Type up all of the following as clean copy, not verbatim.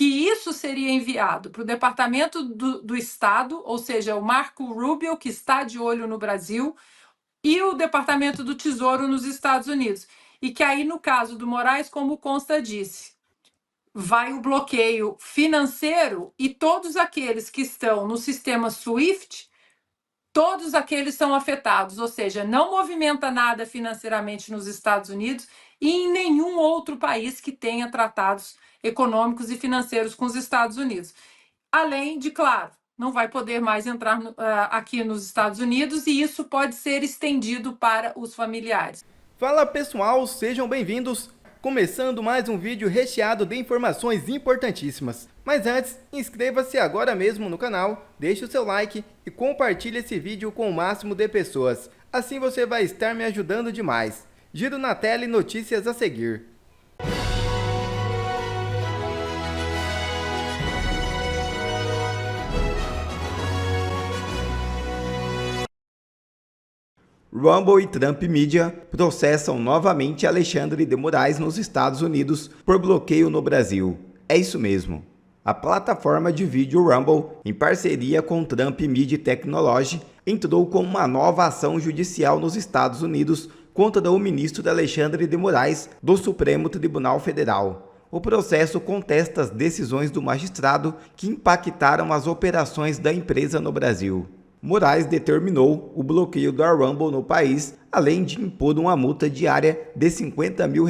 que isso seria enviado para o Departamento do Estado, ou seja, o Marco Rubio, que está de olho no Brasil, e o Departamento do Tesouro nos Estados Unidos. E que aí, no caso do Moraes, como Consta disse, vai o bloqueio financeiro e todos aqueles que estão no sistema SWIFT, todos aqueles são afetados, ou seja, não movimenta nada financeiramente nos Estados Unidos e em nenhum outro país que tenha tratados econômicos e financeiros com os Estados Unidos. Além de, claro, não vai poder mais entrar aqui nos Estados Unidos e isso pode ser estendido para os familiares. Fala pessoal, sejam bem-vindos! Começando mais um vídeo recheado de informações importantíssimas. Mas antes, inscreva-se agora mesmo no canal, deixe o seu like e compartilhe esse vídeo com o máximo de pessoas. Assim você vai estar me ajudando demais. Giro na tela e notícias a seguir. Rumble e Trump Media processam novamente Alexandre de Moraes nos Estados Unidos por bloqueio no Brasil. É isso mesmo. A plataforma de vídeo Rumble, em parceria com Trump Media Technology, entrou com uma nova ação judicial nos Estados Unidos contra o ministro Alexandre de Moraes do Supremo Tribunal Federal. O processo contesta as decisões do magistrado que impactaram as operações da empresa no Brasil. Moraes determinou o bloqueio da Rumble no país, além de impor uma multa diária de R$50 mil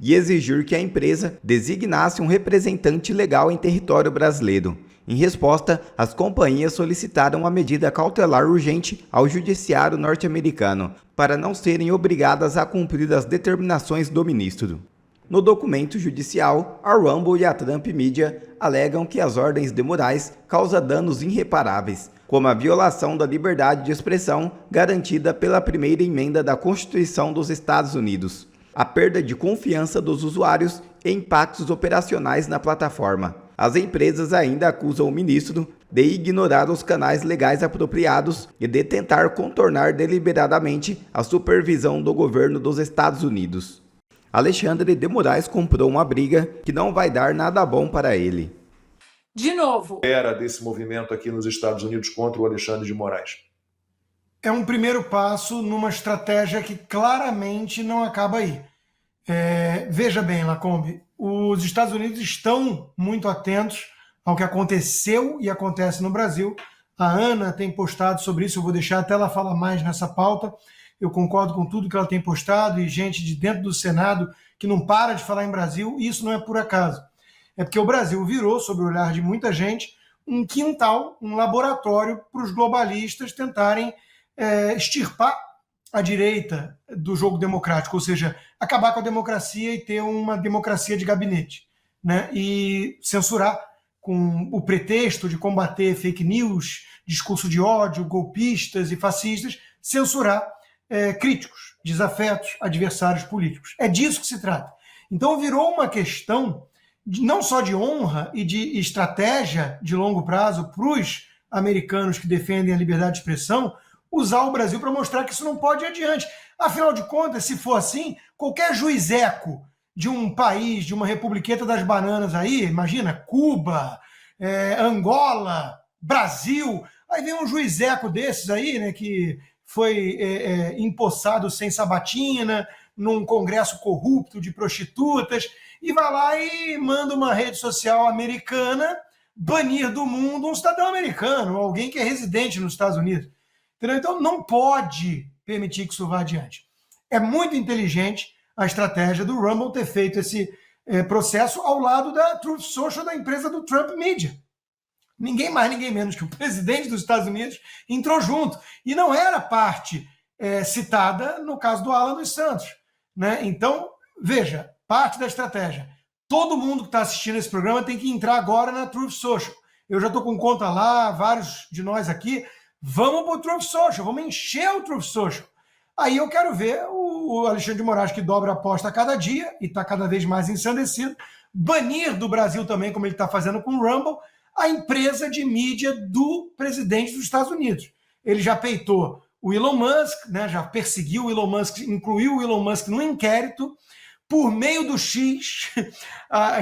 e exigir que a empresa designasse um representante legal em território brasileiro. Em resposta, as companhias solicitaram uma medida cautelar urgente ao judiciário norte-americano, para não serem obrigadas a cumprir as determinações do ministro. No documento judicial, a Rumble e a Trump Media alegam que as ordens de Moraes causam danos irreparáveis, como a violação da liberdade de expressão garantida pela primeira emenda da Constituição dos Estados Unidos, a perda de confiança dos usuários e impactos operacionais na plataforma. As empresas ainda acusam o ministro de ignorar os canais legais apropriados e de tentar contornar deliberadamente a supervisão do governo dos Estados Unidos. Alexandre de Moraes comprou uma briga que não vai dar nada bom para ele. De novo, era desse movimento aqui nos Estados Unidos contra o Alexandre de Moraes? É um primeiro passo numa estratégia que claramente não acaba aí. Veja bem, Lacombe, os Estados Unidos estão muito atentos ao que aconteceu e acontece no Brasil. A Ana tem postado sobre isso, eu vou deixar até ela falar mais nessa pauta. Eu concordo com tudo que ela tem postado e gente de dentro do Senado que não para de falar em Brasil, e isso não é por acaso. É porque o Brasil virou, sob o olhar de muita gente, um quintal, um laboratório para os globalistas tentarem extirpar a direita do jogo democrático, ou seja, acabar com a democracia e ter uma democracia de gabinete, né? E censurar com o pretexto de combater fake news, discurso de ódio, golpistas e fascistas, censurar críticos, desafetos, adversários políticos. É disso que se trata. Então virou uma questão não só de honra e de estratégia de longo prazo para os americanos que defendem a liberdade de expressão, usar o Brasil para mostrar que isso não pode ir adiante. Afinal de contas, se for assim, qualquer juizeco de um país, de uma republiqueta das bananas aí, imagina, Cuba, Angola, Brasil, aí vem um juizeco desses aí, né, que foi empossado sem sabatina, num congresso corrupto de prostitutas, e vai lá e manda uma rede social americana banir do mundo um cidadão americano, alguém que é residente nos Estados Unidos. Entendeu? Então não pode permitir que isso vá adiante. É muito inteligente a estratégia do Rumble ter feito esse processo ao lado da Truth Social, da empresa do Trump Media. Ninguém mais, ninguém menos que o presidente dos Estados Unidos entrou junto. E não era parte citada no caso do Alan dos Santos, né? Então, veja, parte da estratégia. Todo mundo que está assistindo esse programa tem que entrar agora na Truth Social. Eu já estou com conta lá, vários de nós aqui. Vamos para o Truth Social, vamos encher o Truth Social. Aí eu quero ver o Alexandre de Moraes, que dobra a aposta a cada dia e está cada vez mais ensandecido, banir do Brasil também, como ele está fazendo com o Rumble, a empresa de mídia do presidente dos Estados Unidos. Ele já peitou o Elon Musk, né, já perseguiu o Elon Musk, incluiu o Elon Musk no inquérito, por meio do X,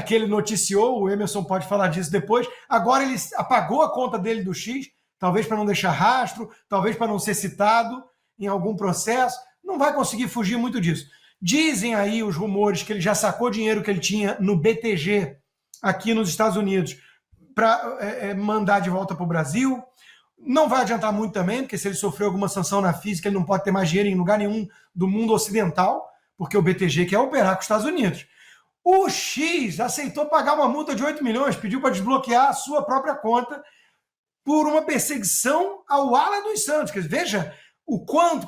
que ele noticiou, o Emerson pode falar disso depois, agora ele apagou a conta dele do X, talvez para não deixar rastro, talvez para não ser citado em algum processo, não vai conseguir fugir muito disso. Dizem aí os rumores que ele já sacou dinheiro que ele tinha no BTG aqui nos Estados Unidos para mandar de volta para o Brasil. Não vai adiantar muito também, porque se ele sofreu alguma sanção na física, ele não pode ter mais dinheiro em lugar nenhum do mundo ocidental, porque o BTG quer operar com os Estados Unidos. O X aceitou pagar uma multa de 8 milhões, pediu para desbloquear a sua própria conta por uma perseguição ao Alan dos Santos. Quer dizer, veja o quão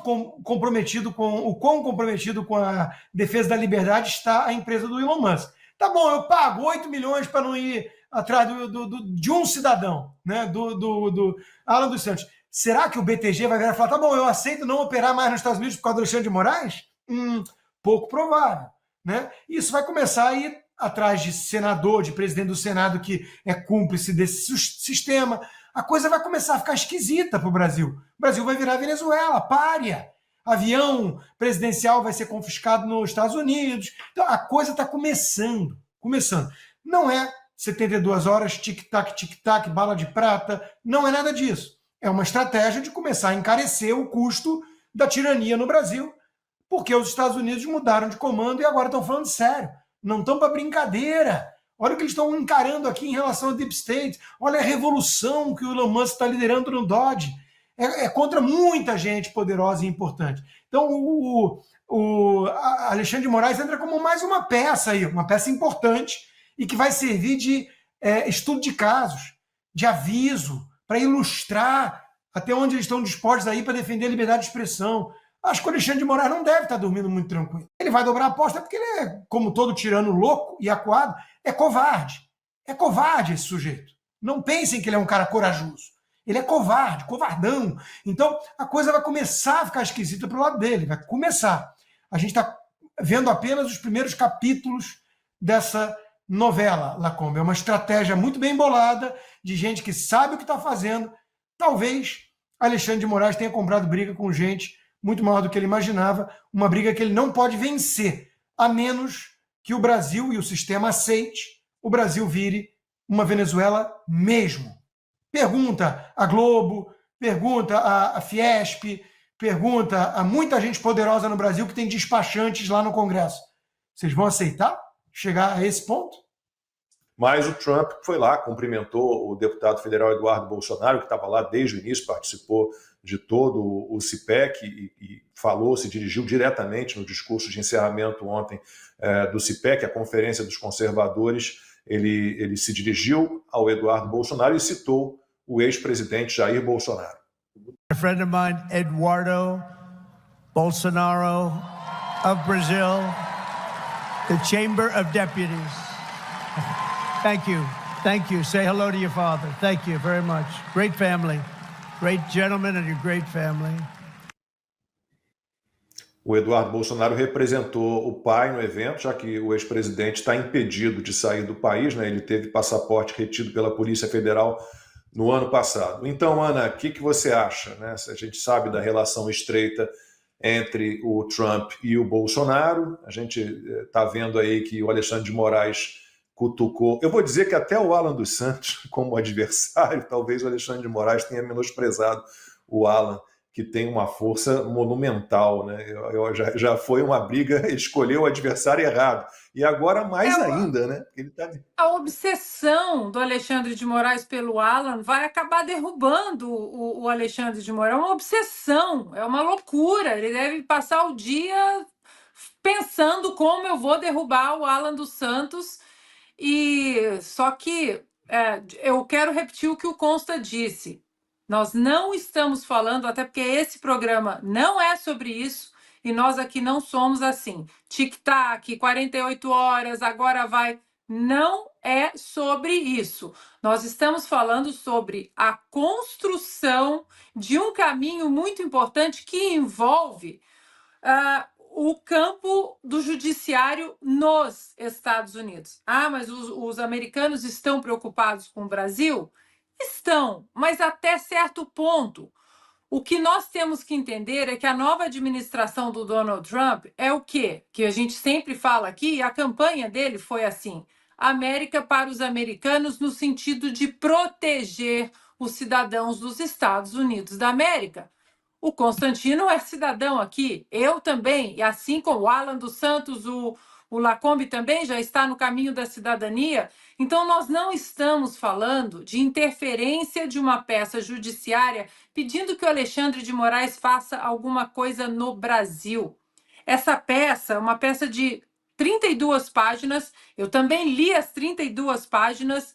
comprometido com a defesa da liberdade está a empresa do Elon Musk. Tá bom, eu pago 8 milhões para não ir atrás de um cidadão, né, do Alan dos Santos. Será que o BTG vai virar e falar, tá bom, eu aceito não operar mais nos Estados Unidos por causa do Alexandre de Moraes? Pouco provável, né? Isso vai começar a ir atrás de senador, de presidente do Senado que é cúmplice desse sistema. A coisa vai começar a ficar esquisita para o Brasil. O Brasil vai virar Venezuela, pária. Avião presidencial vai ser confiscado nos Estados Unidos. Então, a coisa está começando. Não é 72 horas, tic-tac, bala de prata. Não é nada disso. É uma estratégia de começar a encarecer o custo da tirania no Brasil, porque os Estados Unidos mudaram de comando e agora estão falando sério. Não estão para brincadeira. Olha o que eles estão encarando aqui em relação ao Deep State. Olha a revolução que o Elon Musk está liderando no Dodge. É contra muita gente poderosa e importante. Então, o Alexandre de Moraes entra como mais uma peça aí, uma peça importante e que vai servir de estudo de casos, de aviso, para ilustrar até onde eles estão dispostos a ir para defender a liberdade de expressão. Acho que o Alexandre de Moraes não deve estar dormindo muito tranquilo. Ele vai dobrar a aposta porque ele é, como todo tirano louco e acuado, é covarde. É covarde esse sujeito. Não pensem que ele é um cara corajoso. Ele é covarde, covardão. Então, a coisa vai começar a ficar esquisita para o lado dele. Vai começar. A gente está vendo apenas os primeiros capítulos dessa novela, Lacombe. É uma estratégia muito bem bolada, de gente que sabe o que está fazendo. Talvez Alexandre de Moraes tenha comprado briga com gente muito maior do que ele imaginava, uma briga que ele não pode vencer, a menos que o Brasil e o sistema aceite, o Brasil vire uma Venezuela mesmo. Pergunta a Globo, pergunta a Fiesp, pergunta a muita gente poderosa no Brasil que tem despachantes lá no Congresso. Vocês vão aceitar chegar a esse ponto? Mas o Trump foi lá, cumprimentou o deputado federal Eduardo Bolsonaro, que estava lá desde o início, participou de todo o CIPEC e falou, se dirigiu diretamente no discurso de encerramento ontem do CIPEC, a Conferência dos Conservadores. Ele se dirigiu ao Eduardo Bolsonaro e citou o ex-presidente Jair Bolsonaro. A friend of mine, Eduardo Bolsonaro of Brazil, the Chamber of Deputies. Thank you. Thank you. Say hello to your father. Thank you very much. Great family. Great gentleman and a great family. O Eduardo Bolsonaro representou o pai no evento, já que o ex-presidente está impedido de sair do país, né? Ele teve passaporte retido pela Polícia Federal no ano passado. Então, Ana, o que você acha, né? A gente sabe da relação estreita entre o Trump e o Bolsonaro. A gente está vendo aí que o Alexandre de Moraes cutucou. Eu vou dizer que até o Alan dos Santos, como adversário, talvez o Alexandre de Moraes tenha menosprezado o Alan, que tem uma força monumental, né? Já foi uma briga, ele escolheu o adversário errado. E agora mais ainda, né? Ele tá... A obsessão do Alexandre de Moraes pelo Alan vai acabar derrubando o Alexandre de Moraes. É uma obsessão, é uma loucura. Ele deve passar o dia pensando como eu vou derrubar o Alan dos Santos. E só que eu quero repetir o que o Consta disse. Nós não estamos falando, até porque esse programa não é sobre isso, e nós aqui não somos assim. Tic-tac, 48 horas, agora vai. Não é sobre isso. Nós estamos falando sobre a construção de um caminho muito importante que envolve o campo do judiciário nos Estados Unidos. Mas os americanos estão preocupados com o Brasil? Estão, mas até certo ponto. O que nós temos que entender é que a nova administração do Donald Trump é o quê? Que a gente sempre fala aqui, e a campanha dele foi assim: América para os americanos, no sentido de proteger os cidadãos dos Estados Unidos da América. O Constantino é cidadão aqui, eu também, e assim como o Alan dos Santos, o Lacombe também já está no caminho da cidadania. Então, nós não estamos falando de interferência de uma peça judiciária pedindo que o Alexandre de Moraes faça alguma coisa no Brasil. Essa peça é uma peça de 32 páginas, eu também li as 32 páginas,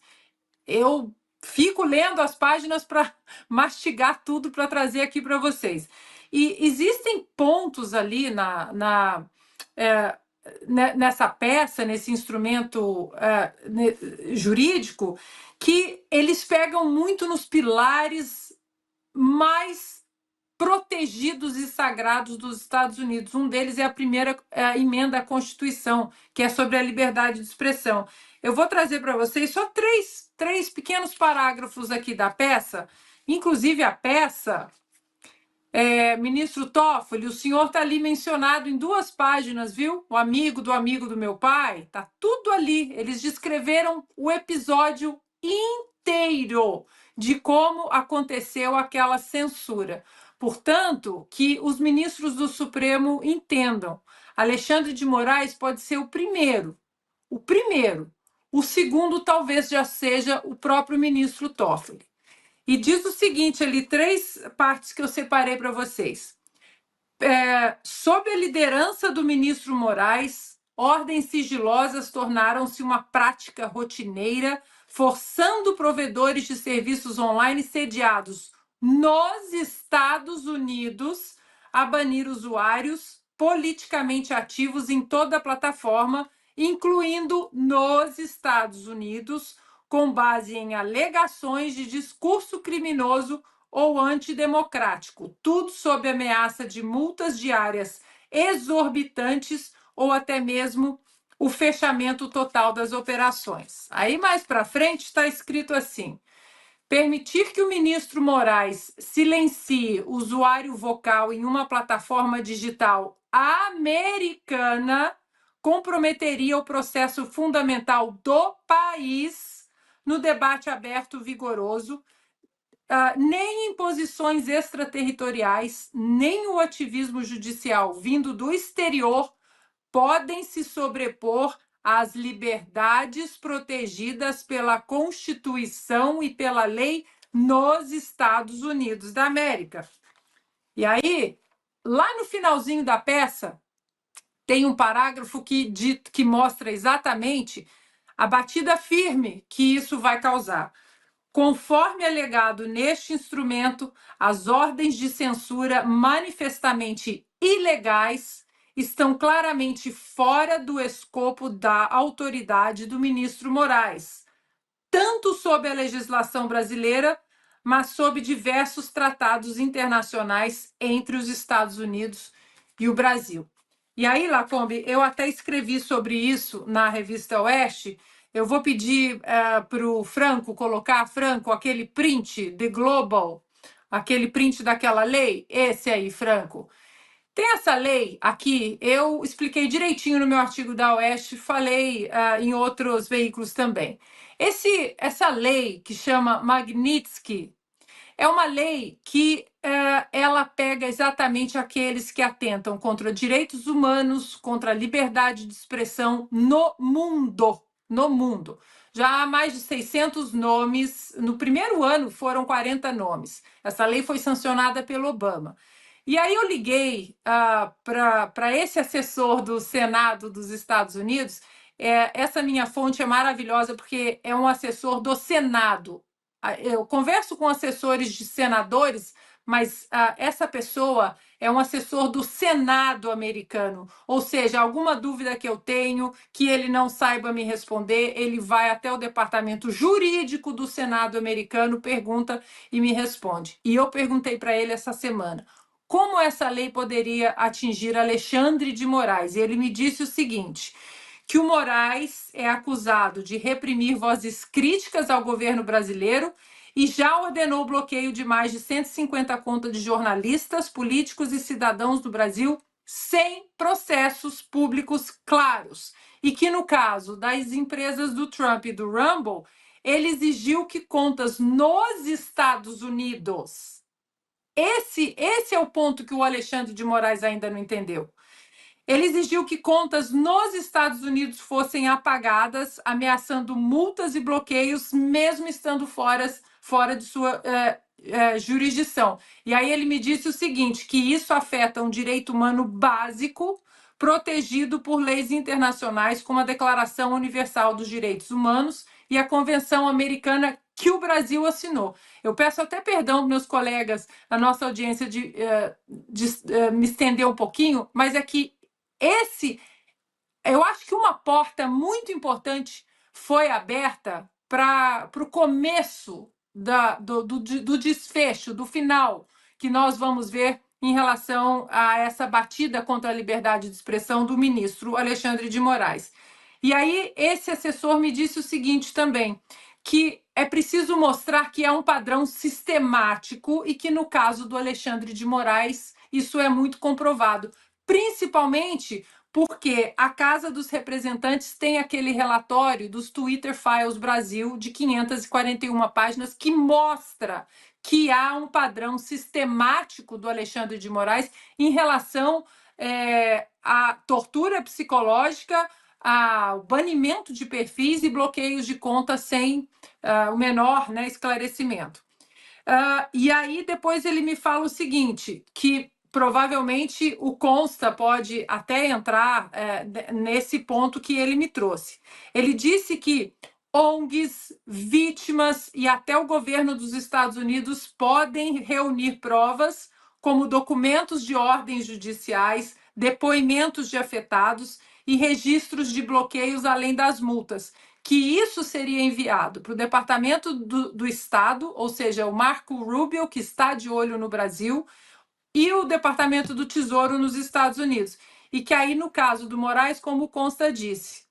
eu fico lendo as páginas para mastigar tudo para trazer aqui para vocês. E existem pontos ali nessa peça, nesse instrumento jurídico, que eles pegam muito nos pilares mais protegidos e sagrados dos Estados Unidos. Um deles é a primeira emenda à Constituição, que é sobre a liberdade de expressão. Eu vou trazer para vocês só três pequenos parágrafos aqui da peça. Inclusive, a peça, ministro Toffoli, o senhor está ali mencionado em 2 páginas, viu? O amigo do meu pai, está tudo ali. Eles descreveram o episódio inteiro de como aconteceu aquela censura. Portanto, que os ministros do Supremo entendam. Alexandre de Moraes pode ser o primeiro. O segundo talvez já seja o próprio ministro Toffoli. E diz o seguinte ali, 3 partes que eu separei para vocês. Sob a liderança do ministro Moraes, ordens sigilosas tornaram-se uma prática rotineira, forçando provedores de serviços online sediados nos Estados Unidos a banir usuários politicamente ativos em toda a plataforma, incluindo nos Estados Unidos, com base em alegações de discurso criminoso ou antidemocrático, tudo sob ameaça de multas diárias exorbitantes ou até mesmo o fechamento total das operações. Aí mais para frente está escrito assim: permitir que o ministro Moraes silencie usuário vocal em uma plataforma digital americana comprometeria o processo fundamental do país no debate aberto vigoroso. Nem imposições extraterritoriais, nem o ativismo judicial vindo do exterior podem se sobrepor às liberdades protegidas pela Constituição e pela lei nos Estados Unidos da América. E aí, lá no finalzinho da peça, tem um parágrafo que mostra exatamente a batida firme que isso vai causar. Conforme alegado neste instrumento, as ordens de censura manifestamente ilegais estão claramente fora do escopo da autoridade do ministro Moraes, tanto sob a legislação brasileira, mas sob diversos tratados internacionais entre os Estados Unidos e o Brasil. E aí, Lacombe, eu até escrevi sobre isso na revista Oeste. Eu vou pedir para o Franco colocar, Franco, aquele print de Global, aquele print daquela lei, esse aí, Franco. Tem essa lei aqui, eu expliquei direitinho no meu artigo da Oeste, falei em outros veículos também. Essa lei que chama Magnitsky é uma lei que ela pega exatamente aqueles que atentam contra direitos humanos, contra a liberdade de expressão no mundo. No mundo. Já há mais de 600 nomes. No primeiro ano foram 40 nomes. Essa lei foi sancionada pelo Obama. E aí eu liguei para esse assessor do Senado dos Estados Unidos. Essa minha fonte é maravilhosa porque é um assessor do Senado. Eu converso com assessores de senadores, mas essa pessoa é um assessor do Senado americano. Ou seja, alguma dúvida que eu tenho, que ele não saiba me responder, ele vai até o departamento jurídico do Senado americano, pergunta e me responde. E eu perguntei para ele essa semana: como essa lei poderia atingir Alexandre de Moraes? E ele me disse o seguinte, que o Moraes é acusado de reprimir vozes críticas ao governo brasileiro e já ordenou o bloqueio de mais de 150 contas de jornalistas, políticos e cidadãos do Brasil sem processos públicos claros. E que, no caso das empresas do Trump e do Rumble, ele exigiu que contas nos Estados Unidos. Esse é o ponto que o Alexandre de Moraes ainda não entendeu. Ele exigiu que contas nos Estados Unidos fossem apagadas, ameaçando multas e bloqueios, mesmo estando fora de sua jurisdição. E aí ele me disse o seguinte, que isso afeta um direito humano básico, protegido por leis internacionais, como a Declaração Universal dos Direitos Humanos e a Convenção Americana que o Brasil assinou. Eu peço até perdão meus colegas, a nossa audiência, de me estender um pouquinho, mas é que eu acho que uma porta muito importante foi aberta para o começo do desfecho, do final, que nós vamos ver em relação a essa batida contra a liberdade de expressão do ministro Alexandre de Moraes. E aí, esse assessor me disse o seguinte também, que é preciso mostrar que é um padrão sistemático e que, no caso do Alexandre de Moraes, isso é muito comprovado, principalmente porque a Casa dos Representantes tem aquele relatório dos Twitter Files Brasil de 541 páginas que mostra que há um padrão sistemático do Alexandre de Moraes em relação à tortura psicológica, ao banimento de perfis e bloqueios de contas sem o menor esclarecimento. E aí depois ele me fala o seguinte, que provavelmente o Consta pode até entrar nesse ponto que ele me trouxe. Ele disse que ONGs, vítimas e até o governo dos Estados Unidos podem reunir provas, como documentos de ordens judiciais, depoimentos de afetados e registros de bloqueios além das multas, que isso seria enviado para o Departamento do Estado, ou seja, o Marco Rubio, que está de olho no Brasil, e o Departamento do Tesouro nos Estados Unidos. E que aí, no caso do Moraes, como o Consta disse,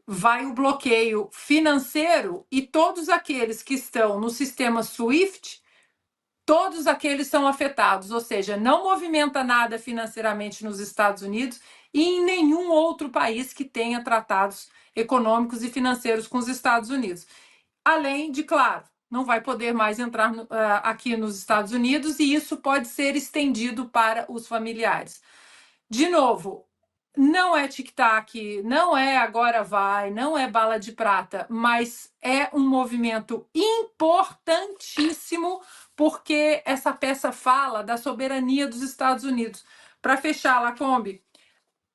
vai o bloqueio financeiro e todos aqueles que estão no sistema SWIFT, todos aqueles são afetados, ou seja, não movimenta nada financeiramente nos Estados Unidos e em nenhum outro país que tenha tratados econômicos e financeiros com os Estados Unidos. Além de, claro, não vai poder mais entrar aqui nos Estados Unidos e isso pode ser estendido para os familiares. De novo, não é tic-tac, não é agora vai, não é bala de prata, mas é um movimento importantíssimo porque essa peça fala da soberania dos Estados Unidos. Para fechar, Lacombe,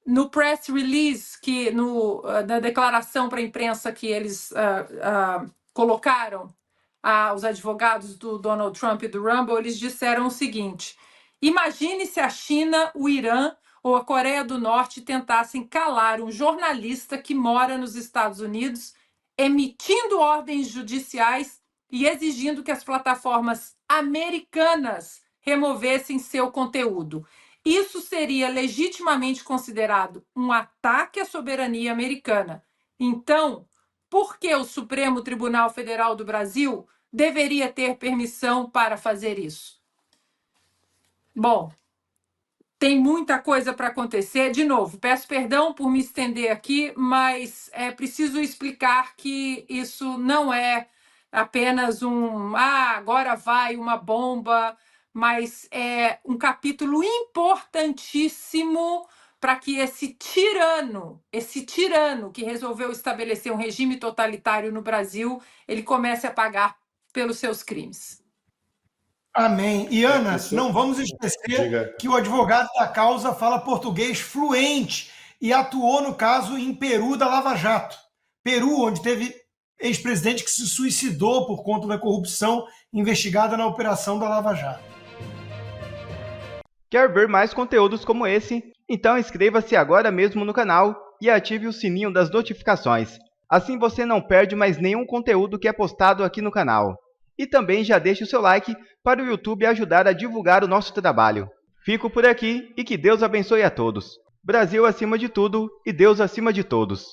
no press release, na declaração para a imprensa que eles colocaram, os advogados do Donald Trump e do Rumble, eles disseram o seguinte: imagine se a China, o Irã ou a Coreia do Norte tentassem calar um jornalista que mora nos Estados Unidos, emitindo ordens judiciais e exigindo que as plataformas americanas removessem seu conteúdo. Isso seria legitimamente considerado um ataque à soberania americana. Então, por que o Supremo Tribunal Federal do Brasil deveria ter permissão para fazer isso? Bom, tem muita coisa para acontecer. De novo, peço perdão por me estender aqui, mas é preciso explicar que isso não é apenas agora vai uma bomba, mas é um capítulo importantíssimo para que esse tirano que resolveu estabelecer um regime totalitário no Brasil, ele comece a pagar pelos seus crimes. Amém. E, Ana, não vamos esquecer que o advogado da causa fala português fluente e atuou, no caso, em Peru da Lava Jato. Peru, onde teve ex-presidente que se suicidou por conta da corrupção investigada na operação da Lava Jato. Quer ver mais conteúdos como esse? Então inscreva-se agora mesmo no canal e ative o sininho das notificações. Assim você não perde mais nenhum conteúdo que é postado aqui no canal. E também já deixe o seu like para o YouTube ajudar a divulgar o nosso trabalho. Fico por aqui e que Deus abençoe a todos. Brasil acima de tudo e Deus acima de todos.